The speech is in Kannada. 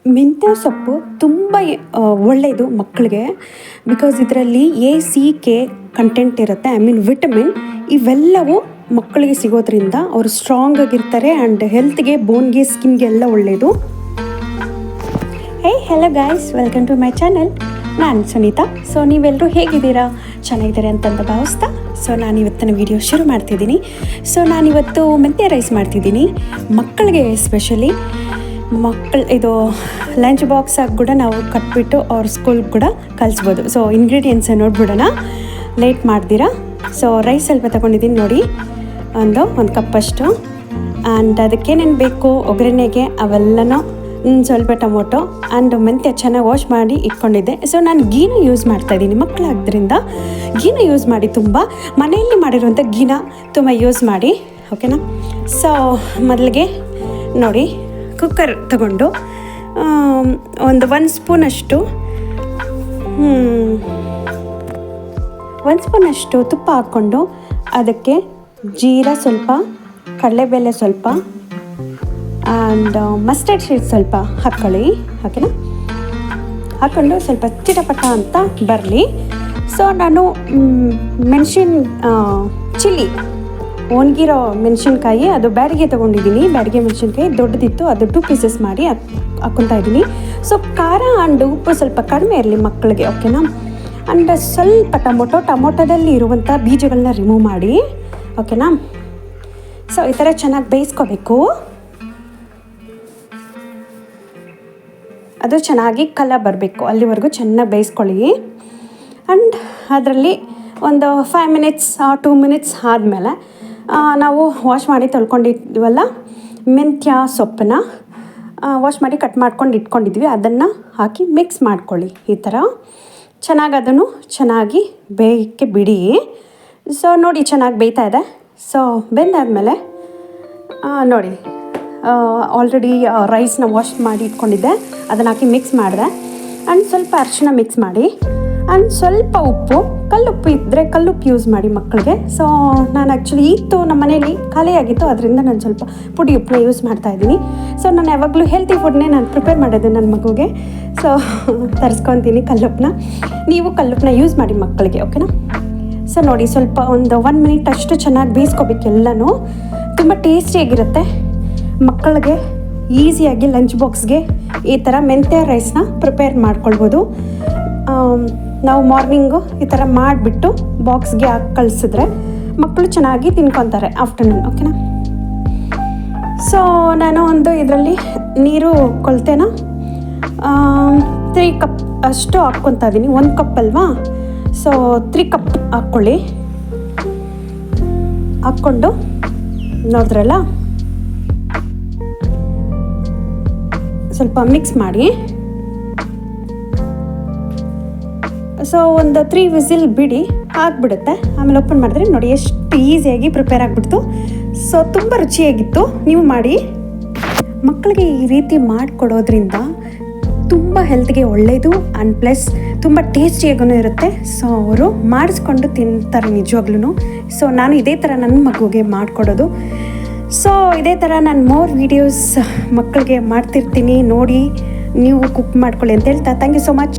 ಮೆಂತ್ಯ ಸೊಪ್ಪು ತುಂಬ ಒಳ್ಳೆಯದು ಮಕ್ಕಳಿಗೆ. ಬಿಕಾಸ್ ಇದರಲ್ಲಿ A C K ಕಂಟೆಂಟ್ ಇರುತ್ತೆ, ಐ ಮೀನ್ ವಿಟಮಿನ್. ಇವೆಲ್ಲವೂ ಮಕ್ಕಳಿಗೆ ಸಿಗೋದ್ರಿಂದ ಅವರು ಸ್ಟ್ರಾಂಗ್ ಆಗಿರ್ತಾರೆ ಆ್ಯಂಡ್ ಹೆಲ್ತ್ಗೆ, ಬೋನ್ಗೆ, ಸ್ಕಿನ್ಗೆ ಎಲ್ಲ ಒಳ್ಳೆಯದು. Hello guys, welcome to my channel. ನಾನು ಸುನೀತಾ. ಸೊ ನೀವೆಲ್ಲರೂ ಹೇಗಿದ್ದೀರಾ? ಚೆನ್ನಾಗಿದ್ದಾರೆ ಅಂತಂದು ಭಾವಿಸ್ತಾ ನಾನು ಇವತ್ತಿನ ವಿಡಿಯೋ ಶುರು ಮಾಡ್ತಿದ್ದೀನಿ. ನಾನಿವತ್ತು ಮೆಂತ್ಯ ರೈಸ್ ಮಾಡ್ತಿದ್ದೀನಿ ಮಕ್ಕಳಿಗೆ. ಎಸ್ಪೆಷಲಿ ಇದು ಲಂಚ್ ಬಾಕ್ಸ್ ಆಗಿ ಕೂಡ ನಾವು ಕಟ್ಬಿಟ್ಟು ಅವ್ರ ಸ್ಕೂಲ್ಗೆ ಕೂಡ ಕಲಿಸ್ಬೋದು. ಇಂಗ್ರೀಡಿಯೆಂಟ್ಸ್ ನೋಡ್ಬಿಡೋಣ, ಲೇಟ್ ಮಾಡ್ದಿರಾ. ರೈಸ್ ಸ್ವಲ್ಪ ತೊಗೊಂಡಿದ್ದೀನಿ ನೋಡಿ, ಒಂದು ಕಪ್ಪಷ್ಟು. ಆ್ಯಂಡ್ ಅದಕ್ಕೇನೇನು ಬೇಕು ಒಗ್ಗರಣೆಗೆ ಅವೆಲ್ಲನೂ ಸ್ವಲ್ಪ ಟೊಮೊಟೊ ಆ್ಯಂಡ್ ಮೆಂತ್ಯ ಚೆನ್ನಾಗಿ ವಾಶ್ ಮಾಡಿ ಇಟ್ಕೊಂಡಿದ್ದೆ. ನಾನು ಗೀನ ಯೂಸ್ ಮಾಡ್ತಾಯಿದ್ದೀನಿ ಮಕ್ಕಳಾದ್ದರಿಂದ. ಗೀನ ಯೂಸ್ ಮಾಡಿ, ತುಂಬ ಮನೆಯಲ್ಲಿ ಮಾಡಿರುವಂಥ ಗೀನ ತುಂಬ ಯೂಸ್ ಮಾಡಿ, ಓಕೆನಾ. ಮೊದಲಿಗೆ ನೋಡಿ, ಕುಕ್ಕರ್ ತಗೊಂಡು ಒಂದು 1 ಸ್ಪೂನಷ್ಟು ತುಪ್ಪ ಹಾಕ್ಕೊಂಡು ಅದಕ್ಕೆ ಜೀರಾ ಸ್ವಲ್ಪ, ಕಡಲೆಬೇಳೆ ಸ್ವಲ್ಪ ಆ್ಯಂಡ್ ಮಸ್ಟರ್ಡ್ ಸೀಡ್ ಸ್ವಲ್ಪ ಹಾಕ್ಕೊಳ್ಳಿ, ಓಕೆನಾ. ಹಾಕ್ಕೊಂಡು ಸ್ವಲ್ಪ ಚಿಟಪಟ ಅಂತ ಬರಲಿ. ನಾನು ಚಿಲ್ಲಿ ಒಣಗಿರೋ ಮೆಣಸಿನ್ಕಾಯಿ, ಅದು ಬ್ಯಾಡಿಗೆ ತೊಗೊಂಡಿದ್ದೀನಿ. ಬ್ಯಾಡಿಗೆ ಮೆಣಸಿನ್ಕಾಯಿ ದೊಡ್ಡದಿತ್ತು, ಅದು 2 ಪೀಸಸ್ ಮಾಡಿ ಹಾಕ್ಕೊತಾ ಇದ್ದೀನಿ. ಖಾರ ಆ್ಯಂಡ್ ಉಪ್ಪು ಸ್ವಲ್ಪ ಕಡಿಮೆ ಇರಲಿ ಮಕ್ಕಳಿಗೆ, ಓಕೆನಾ. ಆ್ಯಂಡ್ ಸ್ವಲ್ಪ ಟೊಮೊಟೊದಲ್ಲಿ ಇರುವಂಥ ಬೀಜಗಳನ್ನ ರಿಮೂವ್ ಮಾಡಿ, ಓಕೆನಾ. ಈ ಥರ ಚೆನ್ನಾಗಿ ಬೇಯಿಸ್ಕೋಬೇಕು. ಅದು ಚೆನ್ನಾಗಿ ಕಲರ್ ಬರಬೇಕು, ಅಲ್ಲಿವರೆಗೂ ಚೆನ್ನಾಗಿ ಬೇಯಿಸ್ಕೊಳ್ಳಿ. ಆ್ಯಂಡ್ ಅದರಲ್ಲಿ ಒಂದು 5 ಮಿನಿಟ್ಸ್ 2 ಮಿನಿಟ್ಸ್ ಆದಮೇಲೆ ನಾವು ವಾಶ್ ಮಾಡಿ ತೊಳ್ಕೊಂಡಿದ್ವಲ್ಲ ಮೆಂತ್ಯ ಸೊಪ್ಪನ್ನ ವಾಶ್ ಮಾಡಿ ಕಟ್ ಮಾಡ್ಕೊಂಡು ಇಟ್ಕೊಂಡಿದ್ವಿ, ಅದನ್ನು ಹಾಕಿ ಮಿಕ್ಸ್ ಮಾಡ್ಕೊಳ್ಳಿ. ಈ ಥರ ಚೆನ್ನಾಗಿ ಅದನ್ನು ಚೆನ್ನಾಗಿ ಬೇಯಕ್ಕೆ ಬಿಡಿ. ನೋಡಿ ಚೆನ್ನಾಗಿ ಬೇಯ್ತಾ ಇದೆ. ಬೆಂದಾದಮೇಲೆ ನೋಡಿ, ಆಲ್ರೆಡಿ ರೈಸ್ನ ವಾಶ್ ಮಾಡಿ ಇಟ್ಕೊಂಡಿದ್ದೆ, ಅದನ್ನು ಹಾಕಿ ಮಿಕ್ಸ್ ಮಾಡಿದೆ. ಆ್ಯಂಡ್ ಸ್ವಲ್ಪ ಅರಿಶಿನ ಮಿಕ್ಸ್ ಮಾಡಿ ಆ್ಯಂಡ್ ಸ್ವಲ್ಪ ಉಪ್ಪು, ಕಲ್ಲುಪ್ಪು ಇದ್ದರೆ ಕಲ್ಲುಪ್ಪು ಯೂಸ್ ಮಾಡಿ ಮಕ್ಕಳಿಗೆ. ನಾನು ಆ್ಯಕ್ಚುಲಿ ಇತ್ತು ನಮ್ಮ ಮನೇಲಿ ಖಾಲಿಯಾಗಿತ್ತು, ಅದರಿಂದ ನಾನು ಸ್ವಲ್ಪ ಪುಡಿ ಉಪ್ಪನ್ನ ಯೂಸ್ ಮಾಡ್ತಾಯಿದ್ದೀನಿ. ನಾನು ಯಾವಾಗಲೂ ಹೆಲ್ತಿ ಫುಡ್ನೇ ನಾನು ಪ್ರಿಪೇರ್ ಮಾಡೋದು ನನ್ನ ಮಗುಗೆ. ತರಿಸ್ಕೊತೀನಿ ಕಲ್ಲುಪ್ಪನ್ನ. ನೀವು ಕಲ್ಲುಪ್ಪನ್ನ ಯೂಸ್ ಮಾಡಿ ಮಕ್ಕಳಿಗೆ, ಓಕೆನಾ. ನೋಡಿ, ಸ್ವಲ್ಪ ಒಂದು 1 ಮಿನಿಟ್ ಅಷ್ಟು ಚೆನ್ನಾಗಿ ಬೇಯಿಸ್ಕೋಬೇಕು ಎಲ್ಲನೂ. ತುಂಬ ಟೇಸ್ಟಿಯಾಗಿರುತ್ತೆ ಮಕ್ಕಳಿಗೆ. ಈಸಿಯಾಗಿ ಲಂಚ್ ಬಾಕ್ಸ್ಗೆ ಈ ಥರ ಮೆಂತ್ಯ ರೈಸ್ನ ಪ್ರಿಪೇರ್ ಮಾಡ್ಕೊಳ್ಬೋದು. ನಾವು ಮಾರ್ನಿಂಗು ಈ ಥರ ಮಾಡಿಬಿಟ್ಟು ಬಾಕ್ಸ್ಗೆ ಹಾಕಿ ಕಳಿಸಿದ್ರೆ ಮಕ್ಕಳು ಚೆನ್ನಾಗಿ ತಿನ್ಕೊತಾರೆ ಆಫ್ಟರ್ನೂನ್, ಓಕೆನಾ. ನಾನು ಒಂದು ಇದರಲ್ಲಿ ನೀರು ಕೊಳ್ತೇನ 3 ಕಪ್ ಅಷ್ಟು ಹಾಕ್ಕೊತಾ ಇದ್ದೀನಿ. 1 ಕಪ್ ಅಲ್ವಾ, 3 ಕಪ್ ಹಾಕ್ಕೊಳ್ಳಿ. ಹಾಕ್ಕೊಂಡು ನೋಡಿದ್ರಲ್ಲ, ಸ್ವಲ್ಪ ಮಿಕ್ಸ್ ಮಾಡಿ. ಒಂದು 3 ವಿಸಿಲ್ ಬಿಡಿ, ಆಗಿಬಿಡುತ್ತೆ. ಆಮೇಲೆ ಓಪನ್ ಮಾಡಿದ್ರೆ ನೋಡಿ ಎಷ್ಟು ಈಸಿಯಾಗಿ ಪ್ರಿಪೇರ್ ಆಗಿಬಿಡ್ತು. ತುಂಬ ರುಚಿಯಾಗಿತ್ತು, ನೀವು ಮಾಡಿ. ಮಕ್ಕಳಿಗೆ ಈ ರೀತಿ ಮಾಡಿಕೊಡೋದ್ರಿಂದ ತುಂಬ ಹೆಲ್ತ್ಗೆ ಒಳ್ಳೆಯದು ಆ್ಯಂಡ್ ಪ್ಲಸ್ ತುಂಬ ಟೇಸ್ಟಿಯಾಗೂ ಇರುತ್ತೆ. ಅವರು ಮಾಡಿಸ್ಕೊಂಡು ತಿಂತಾರೆ ನಿಜವಾಗ್ಲೂ. ನಾನು ಇದೇ ಥರ ನನ್ನ ಮಗುಗೆ ಮಾಡಿಕೊಡೋದು. ಇದೇ ಥರ ನಾನು ಮೋರ್ ವೀಡಿಯೋಸ್ ಮಕ್ಕಳಿಗೆ ಮಾಡ್ತಿರ್ತೀನಿ, ನೋಡಿ ನೀವು ಕುಕ್ ಮಾಡ್ಕೊಳ್ಳಿ ಅಂತ ಹೇಳ್ತಾ ಥ್ಯಾಂಕ್ ಯು ಸೊ ಮಚ್.